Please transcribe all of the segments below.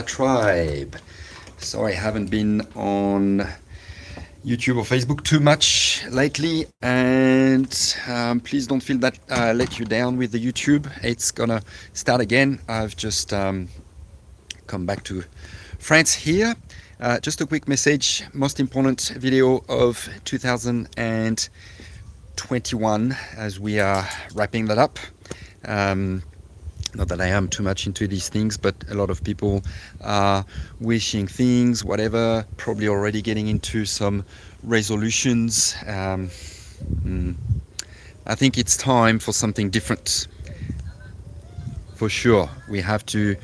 Tribe. Sorry, I haven't been on YouTube or Facebook too much lately, and please don't feel that I let you down with the YouTube. It's gonna start again. I've just come back to France here. Just a quick message. Most important video of 2021 as we are wrapping that up. Not that I am too much into these things, but a lot of people are wishing things, whatever, probably already getting into some resolutions. I think it's time for something different. For sure, we have to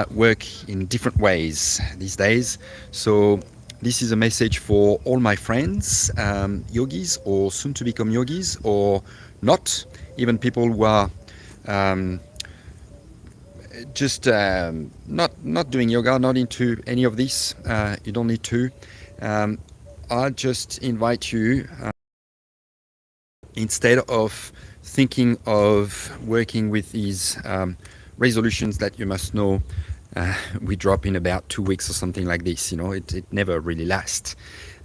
work in different ways these days. So this is a message for all my friends, yogis or soon to become yogis or not, even people who are just not doing yoga, not into any of this. You don't need to. I'll just invite you, instead of thinking of working with these resolutions that you must know we drop in about 2 weeks or something like this. It never really lasts.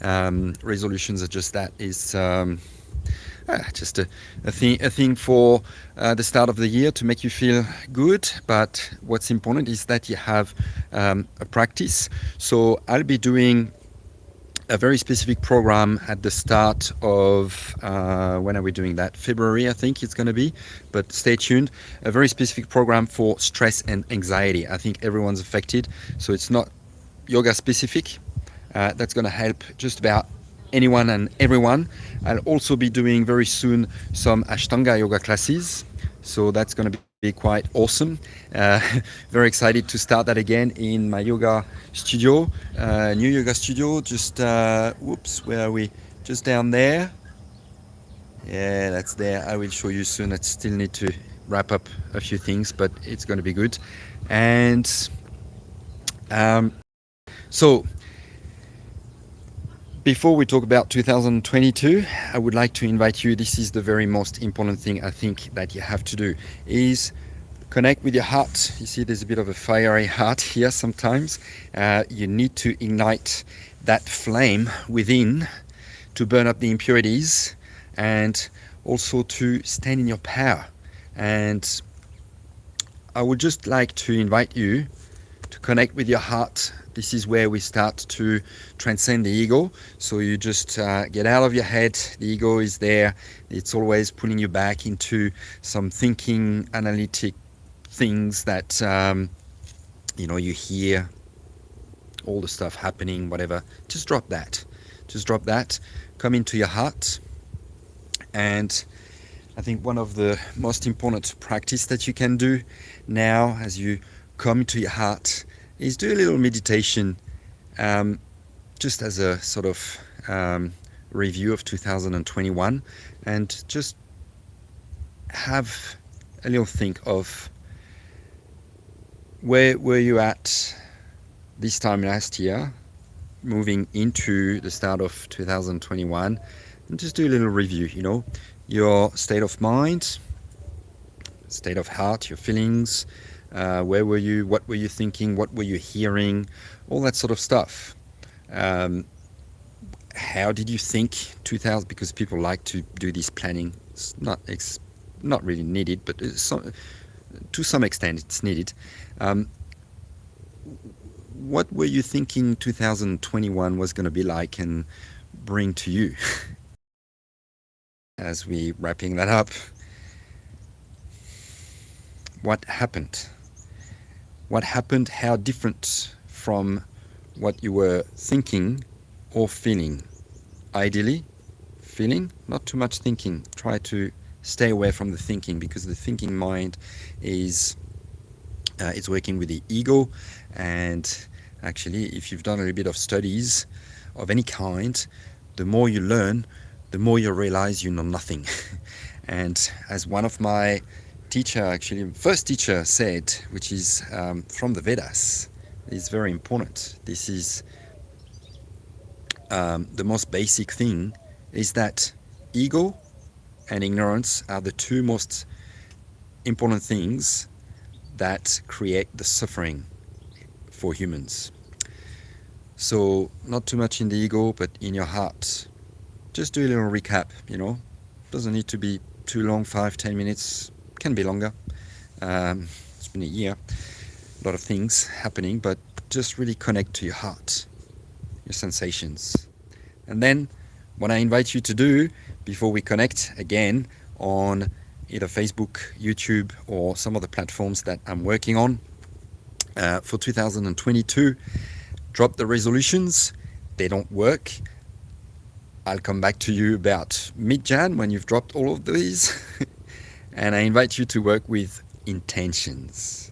Resolutions are just that. Is just a thing for the start of the year to make you feel good. But what's important is that you have a practice. So I'll be doing a very specific program at the start of, when are we doing that? February, I think it's going to be, but stay tuned. A very specific program for stress and anxiety. I think everyone's affected, so it's not yoga specific. That's going to help just about anyone and everyone. I'll also be doing very soon some Ashtanga yoga classes, so that's going to be quite awesome. Very excited to start that again in my yoga studio, new yoga studio. Just where are we? Just down there. Yeah, that's there. I will show you soon. I still need to wrap up a few things, but it's going to be good. And so before we talk about 2022, I would like to invite you. This is the very most important thing I think that you have to do, is connect with your heart. You see there's a bit of a fiery heart here sometimes. You need to ignite that flame within to burn up the impurities and also to stand in your power. And I would just like to invite you to connect with your heart. This is where we start to transcend the ego. So you just get out of your head. The ego is there. It's always pulling you back into some thinking, analytic things that, you hear all the stuff happening, whatever. Just drop that. Just drop that. Come into your heart. And I think one of the most important practice that you can do now as you come into your heart is do a little meditation, just as a sort of review of 2021, and just have a little think of where were you at this time last year, moving into the start of 2021, and just do a little review, your state of mind, state of heart, your feelings. Where were you? What were you thinking? What were you hearing? All that sort of stuff. How did you think 2000? Because people like to do this planning. It's not really needed, but to some extent it's needed. What were you thinking 2021 was going to be like and bring to you? As we wrapping that up, what happened? What happened? How different from what you were thinking or feeling? Ideally, feeling, not too much thinking. Try to stay away from the thinking, because the thinking mind is it's working with the ego. And actually, if you've done a little bit of studies of any kind, the more you learn, the more you realize you know nothing. And as one of my first teacher said, which is from the Vedas, is very important. This is the most basic thing, is that ego and ignorance are the two most important things that create the suffering for humans. So not too much in the ego, but in your heart. Just do a little recap, Doesn't need to be too long, 5-10 minutes, can be longer. It's been a year, a lot of things happening, but just really connect to your heart, your sensations. And then what I invite you to do before we connect again on either Facebook, YouTube, or some of the platforms that I'm working on for 2022, drop the resolutions. They don't work. I'll come back to you about mid-Jan when you've dropped all of these. And I invite you to work with intentions.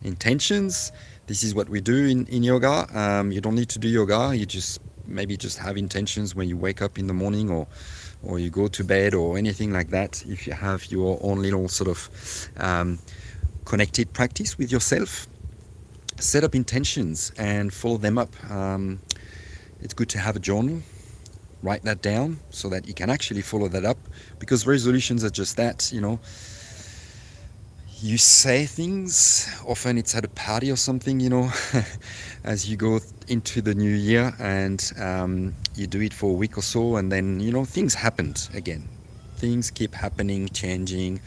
Intentions, this is what we do in yoga. You don't need to do yoga. You just have intentions when you wake up in the morning or you go to bed or anything like that. If you have your own little sort of connected practice with yourself, set up intentions and follow them up. It's good to have a journal. Write that down so that you can actually follow that up, because resolutions are just that, You say things, often it's at a party or something, as you go into the new year, and you do it for a week or so, and then, things happen again. Things keep happening, changing,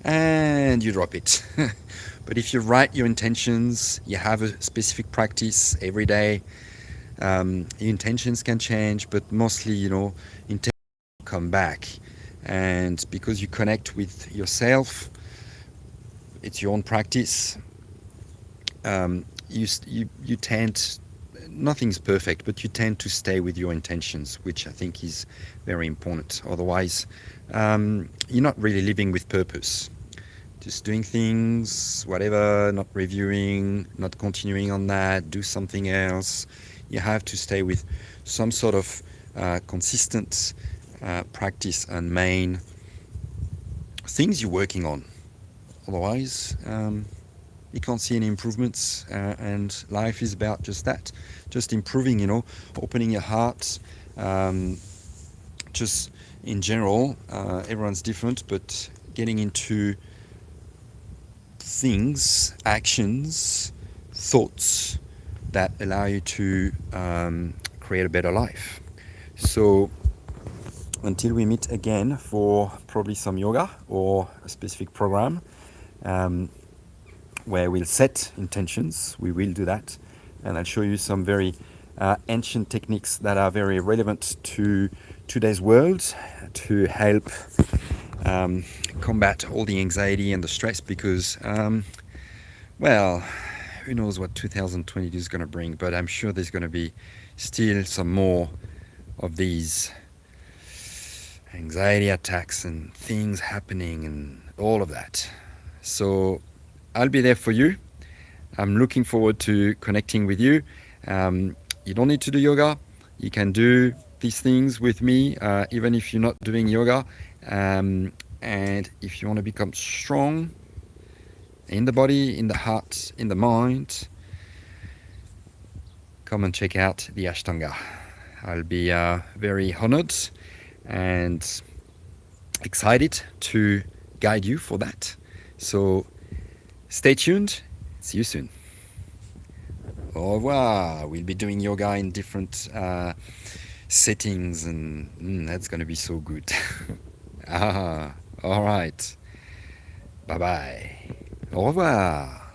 and you drop it. But if you write your intentions, you have a specific practice every day, intentions can change, but mostly, intentions come back. And because you connect with yourself, it's your own practice. You tend, nothing's perfect, but you tend to stay with your intentions, which I think is very important. Otherwise, you're not really living with purpose. Just doing things, whatever, not reviewing, not continuing on that, do something else. You have to stay with some sort of consistent practice and main things you're working on. Otherwise, you can't see any improvements, and life is about just that, just improving, opening your heart. Just in general, everyone's different, but getting into things, actions, thoughts that allow you to create a better life. So until we meet again for probably some yoga or a specific program where we'll set intentions, we will do that, and I'll show you some very ancient techniques that are very relevant to today's world to help combat all the anxiety and the stress, because who knows what 2022 is going to bring, but I'm sure there's going to be still some more of these anxiety attacks and things happening and all of that. So I'll be there for you. I'm looking forward to connecting with you. You don't need to do yoga. You can do these things with me, even if you're not doing yoga. And if you want to become strong in the body, in the heart, in the mind, come and check out the Ashtanga. I'll be very honored and excited to guide you for that. So stay tuned. See you soon. Au revoir. We'll be doing yoga in different settings, and that's going to be so good. All right. Bye-bye. Au revoir.